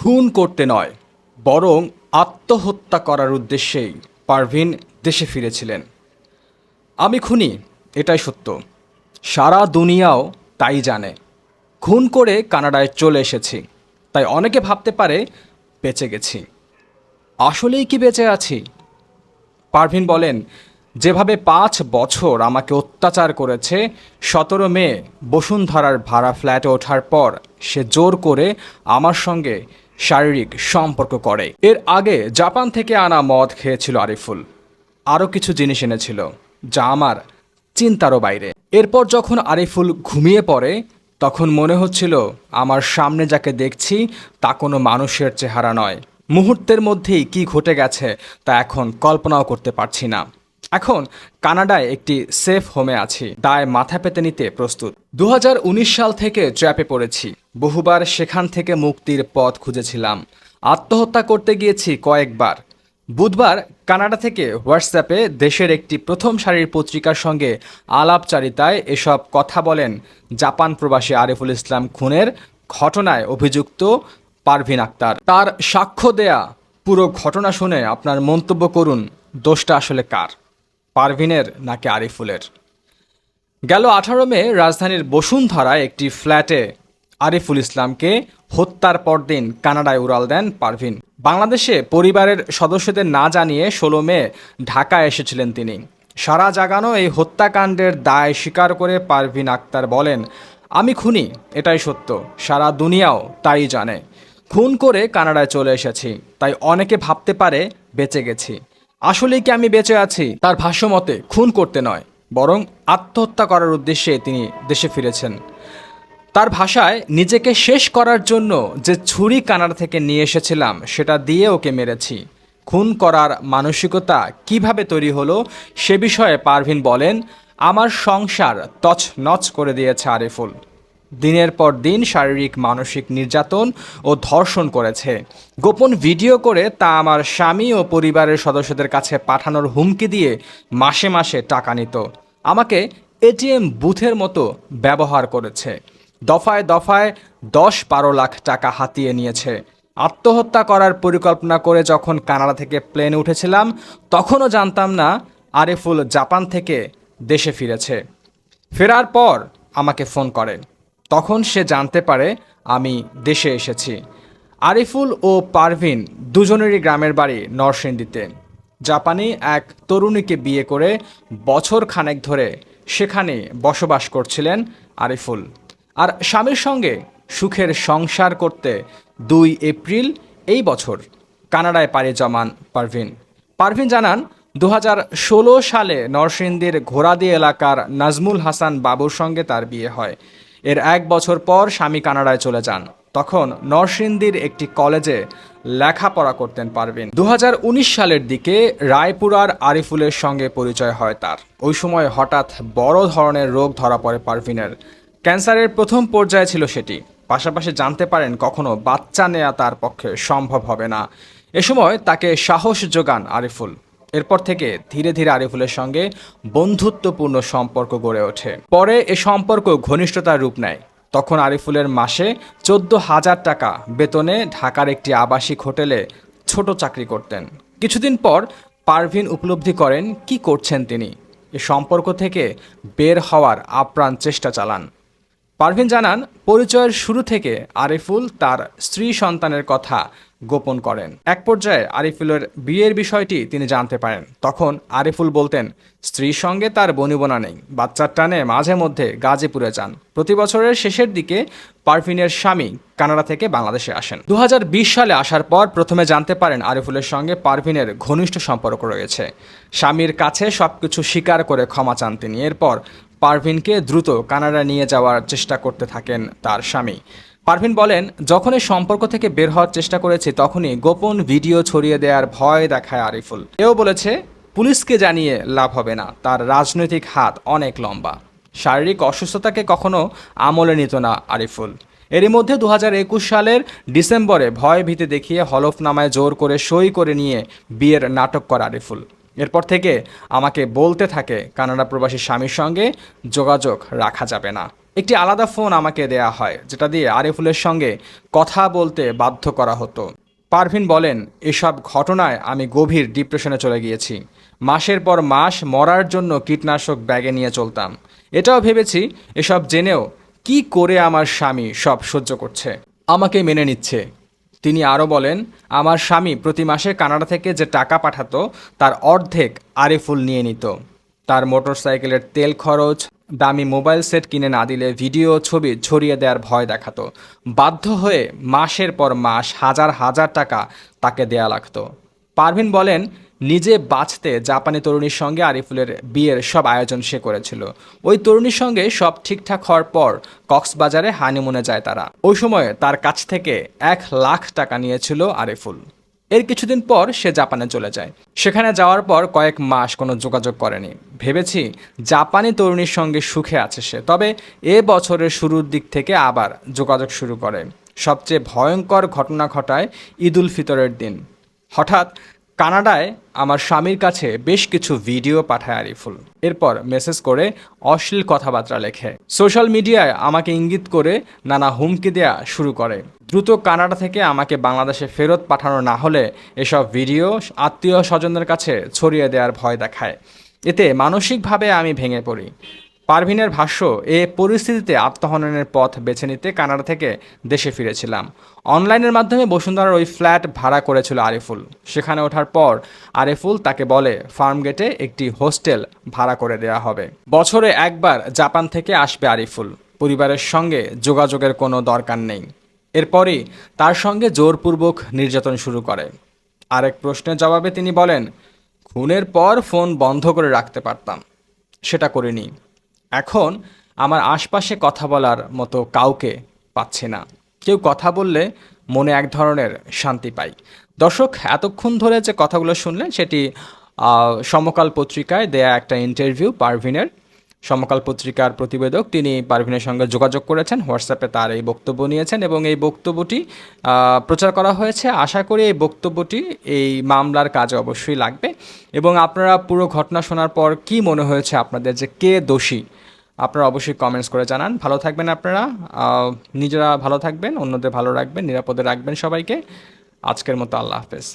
খুন করতে নয়, বরং আত্মহত্যা করার উদ্দেশ্যেই পারভিন দেশে ফিরেছিলেন। আমি খুনি, এটাই সত্য। সারা দুনিয়াও তাই জানে। খুন করে কানাডায় চলে এসেছি, তাই অনেকে ভাবতে পারে বেঁচে গেছি। আসলেই কি বেঁচে আছি? পারভিন বলেন, যেভাবে 5 বছর আমাকে অত্যাচার করেছে, 17 মে বসুন্ধরার ভাড়া ফ্ল্যাটে ওঠার পর সে জোর করে আমার সঙ্গে শারীরিক সম্পর্ক করে। এর আগে জাপান থেকে আনা মদ খেয়েছিল আরিফুল। আরও কিছু জিনিস এনেছিল যা আমার চিন্তারও বাইরে। এরপর যখন আরিফুল ঘুমিয়ে পড়ে, তখন মনে হচ্ছিল আমার সামনে যাকে দেখছি তা কোনো মানুষের চেহারা নয়। মুহূর্তের মধ্যেই কি ঘটে গেছে তা এখন কল্পনাও করতে পারছি না। এখন কানাডায় একটি সেফ হোমে আছি, দায় মাথা পেতে নিতে প্রস্তুত। 2019 সাল থেকে ট্র্যাপে পড়েছি। বহুবার সেখান থেকে মুক্তির পথ খুঁজেছিলাম। আত্মহত্যা করতে গিয়েছি কয়েকবার। বুধবার কানাডা থেকে হোয়াটসঅ্যাপে দেশের একটি প্রথম সারির পত্রিকার সঙ্গে আলাপচারিতায় এসব কথা বলেন জাপান প্রবাসী আরিফুল ইসলাম খুনের ঘটনায় অভিযুক্ত পারভিন আক্তার। তার সাক্ষ্য দেয়া পুরো ঘটনা শুনে আপনার মন্তব্য করুন, দোষটা আসলে কার, পারভিনের নাকি আরিফুলের? গেল 18 মে রাজধানীর বসুন্ধরায় একটি ফ্ল্যাটে আরিফুল ইসলামকে হত্যার পরদিন কানাডায় উড়াল দেন পারভিন। বাংলাদেশে পরিবারের সদস্যদের না জানিয়ে 16 মে ঢাকায় এসেছিলেন তিনি। সারা জাগানো এই হত্যাকাণ্ডের দায় স্বীকার করে পারভিন আক্তার বলেন, আমি খুনি, এটাই সত্য। সারা দুনিয়াও তাই জানে। খুন করে কানাডায় চলে এসেছি, তাই অনেকে ভাবতে পারে বেঁচে গেছি। আসলেই কি আমি বেঁচে আছি? তার ভাষ্যমতে খুন করতে নয়, বরং আত্মহত্যা করার উদ্দেশ্যে তিনি দেশে ফিরেছেন। তার ভাষায়, নিজেকে শেষ করার জন্য যে ছুরি কানাডা থেকে নিয়ে এসেছিলাম সেটা দিয়ে ওকে মেরেছি। খুন করার মানসিকতা কিভাবে তৈরি হলো সে বিষয়ে পারভিন বলেন, আমার সংসার তছনছ করে দিয়েছে আরিফুল। দিনের পর দিন শারীরিক মানসিক নির্যাতন ও ধর্ষণ করেছে। গোপন ভিডিও করে তা আমার স্বামী ও পরিবারের সদস্যদের কাছে পাঠানোর হুমকি দিয়ে মাসে মাসে টাকা নিত। আমাকে এটিএম বুথের মতো ব্যবহার করেছে। দফায় দফায় 10-12 লাখ টাকা হাতিয়ে নিয়েছে। আত্মহত্যা করার পরিকল্পনা করে যখন কানাডা থেকে প্লেনে উঠেছিলাম, তখনও জানতাম না আরিফুল জাপান থেকে দেশে ফিরেছে। ফেরার পর আমাকে ফোন করে, তখন সে জানতে পারে আমি দেশে এসেছি। আরিফুল ও পারভিন দুজনেরই গ্রামের বাড়ি নরসিংদীতে। জাপানি এক তরুণীকে বিয়ে করে বছর খানেক ধরে সেখানে বসবাস করছিলেন আরিফুল। আর স্বামীর সঙ্গে সুখের সংসার করতে 2 এপ্রিল এই বছর কানাডায় পাড়ি জমান পারভিন। পারভিন জানান, 2016 সালে নরসিংদীর ঘোড়াদি এলাকার নাজমুল হাসান বাবুর সঙ্গে তার বিয়ে হয়। এর 1 বছর পর স্বামী কানাডায় চলে যান। তখন নরসিংদীর একটি কলেজে লেখাপড়া করতেন পারভিন। 2019 সালের দিকে রায়পুরার আরিফুলের সঙ্গে পরিচয় হয় তার। ওই সময় হঠাৎ বড় ধরনের রোগ ধরা পড়ে পারভিনের। ক্যান্সারের প্রথম পর্যায়ে ছিল সেটি। পাশাপাশি জানতে পারেন কখনো বাচ্চা নেওয়া তার পক্ষে সম্ভব হবে না। এ সময় তাকে সাহস যোগান আরিফুল। এরপর থেকে ধীরে ধীরে আরিফুলের সঙ্গে বন্ধুত্বপূর্ণ সম্পর্ক গড়ে ওঠে। পরে এ সম্পর্ক ঘনিষ্ঠতার রূপ নেয়। তখন আরিফুলের মাসে 14,000 টাকা বেতনে ঢাকার একটি আবাসিক হোটেলে ছোট চাকরি করতেন। কিছুদিন পর পারভিন উপলব্ধি করেন কি করছেন তিনি। এ সম্পর্ক থেকে বের হওয়ার আপ্রাণ চেষ্টা চালান। পারভিন জানান, পরিচয়ের শুরু থেকে আরিফুল তার স্ত্রী সন্তানের কথা গোপন করেন। এক পর্যায়ে আরিফুলের বিয়ের বিষয়টি তিনি জানতে পারেন। তখন আরিফুল বলতেন, স্ত্রীর সঙ্গে তার বনিবনা নেই, বাচ্চার টানে মাঝে মধ্যে গাজীপুরে যান। প্রতি বছরের শেষের দিকে পারভিনের স্বামী কানাডা থেকে বাংলাদেশে আসেন। 2020 সালে আসার পর প্রথমে জানতে পারেন আরিফুলের সঙ্গে পারভিনের ঘনিষ্ঠ সম্পর্ক রয়েছে। স্বামীর কাছে সবকিছু স্বীকার করে ক্ষমা চান তিনি। এরপর পারভিনকে দ্রুত কানাডা নিয়ে যাওয়ার চেষ্টা করতে থাকেন তার স্বামী। পারভিন বলেন, যখন এই সম্পর্ক থেকে বের হওয়ার চেষ্টা করেছি তখনই গোপন ভিডিও ছড়িয়ে দেওয়ার ভয় দেখায় আরিফুল। এও বলেছে, পুলিশকে জানিয়ে লাভ হবে না, তার রাজনৈতিক হাত অনেক লম্বা। শারীরিক অসুস্থতাকে কখনো আমলে নিত না আরিফুল। এরই মধ্যে 2021 সালের ডিসেম্বরে ভয় ভীতি দেখিয়ে হলফনামায় জোর করে সই করে নিয়ে বিয়ের নাটক করে আরিফুল। এরপর থেকে আমাকে বলতে থাকে কানাডা প্রবাসী স্বামীর সঙ্গে যোগাযোগ রাখা যাবে না। একটি আলাদা ফোন আমাকে দেয়া হয়, যেটা দিয়ে আরিফুলের সঙ্গে কথা বলতে বাধ্য করা হতো। পারভিন বলেন, এসব ঘটনায় আমি গভীর ডিপ্রেশনে চলে গিয়েছি। মাসের পর মাস মরার জন্য কীটনাশক ব্যাগে নিয়ে চলতাম। এটাও ভেবেছি এসব জেনেও কি করে আমার স্বামী সব সহ্য করছে, আমাকে মেনে নিচ্ছে। তিনি আরও বলেন, আমার স্বামী প্রতি মাসে কানাডা থেকে যে টাকা পাঠাতো তার অর্ধেক আরিফুল নিয়ে নিত। তার মোটরসাইকেলের তেল খরচ, দামি মোবাইল সেট কিনে না দিলে ভিডিও ছবি ছড়িয়ে দেওয়ার ভয় দেখাতো। বাধ্য হয়ে মাসের পর মাস হাজার হাজার টাকা তাকে দেয়া লাগতো। পারভিন বলেন, নিজে বাঁচতে জাপানি তরুণীর সঙ্গে আরিফুলের বিয়ের সব আয়োজন সে করেছিল। ওই তরুণীর সঙ্গে সব ঠিকঠাক হওয়ার পর কক্সবাজারে হানিমুনে যায় তারা। ওই সময় তার কাছ থেকে 1,00,000 টাকা নিয়েছিল আরিফুল। এর কিছুদিন পর সে জাপানে চলে যায়। সেখানে যাওয়ার পর কয়েক মাস কোনো যোগাযোগ করেনি। ভেবেছি জাপানি তরুণীর সঙ্গে সুখে আছে সে। তবে এ বছরের শুরুর দিক থেকে আবার যোগাযোগ শুরু করে। সবচেয়ে ভয়ঙ্কর ঘটনা ঘটায় ঈদ উল ফিতরের দিন। হঠাৎ কানাডায় আমার স্বামীর কাছে বেশ কিছু ভিডিও পাঠায় আরিফুল। এরপর মেসেজ করে অশ্লীল কথাবার্তা লেখে। সোশ্যাল মিডিয়ায় আমাকে ইঙ্গিত করে নানা হুমকি দেয়া শুরু করে। দ্রুত কানাডা থেকে আমাকে বাংলাদেশে ফেরত পাঠানো না হলে এসব ভিডিও আত্মীয় স্বজনদের কাছে ছড়িয়ে দেওয়ার ভয় দেখায়। এতে মানসিকভাবে আমি ভেঙে পড়ি। পারভিনের ভাষ্য, এ পরিস্থিতিতে আত্মহননের পথ বেছে নিতে কানাডা থেকে দেশে ফিরেছিলাম। অনলাইনের মাধ্যমে বসুন্ধরার ওই ফ্ল্যাট ভাড়া করেছিল আরিফুল। সেখানে ওঠার পর আরিফুল তাকে বলে ফার্মগেটে একটি হোস্টেল ভাড়া করে দেওয়া হবে। বছরে একবার জাপান থেকে আসবে আরিফুল। পরিবারের সঙ্গে যোগাযোগের কোনো দরকার নেই। এরপরই তার সঙ্গে জোরপূর্বক নির্যাতন শুরু করে। আরেক প্রশ্নের জবাবে তিনি বলেন, খুনের পর ফোন বন্ধ করে রাখতে পারতাম, সেটা করিনি। এখন আমার আশপাশে কথা বলার মতো কাউকে পাচ্ছি না। কেউ কথা বললে মনে এক ধরনের শান্তি পাই। দর্শক, এতক্ষণ ধরে যে কথাগুলো শুনলেন সেটি সমকাল পত্রিকায় দেয়া একটা ইন্টারভিউ পারভিনের। সমকাল পত্রিকার প্রতিবেদক তিনি পারভিনের সঙ্গে যোগাযোগ করেছেন, হোয়াটসঅ্যাপে তার এই বক্তব্য নিয়েছেন এবং এই বক্তব্যটি প্রচার করা হয়েছে। আশা করি এই বক্তব্যটি এই মামলার কাজে অবশ্যই লাগবে। এবং আপনারা পুরো ঘটনা শোনার পর কি মনে হয়েছে আপনাদের, যে কে দোষী, আপনারা অবশ্যই কমেন্টস করে জানান। ভালো থাকবেন আপনারা, নিজেরা ভালো থাকবেন, অন্যদের ভালো রাখবেন, নিরাপদে রাখবেন সবাইকে। আজকের মতো আল্লাহ হাফেজ।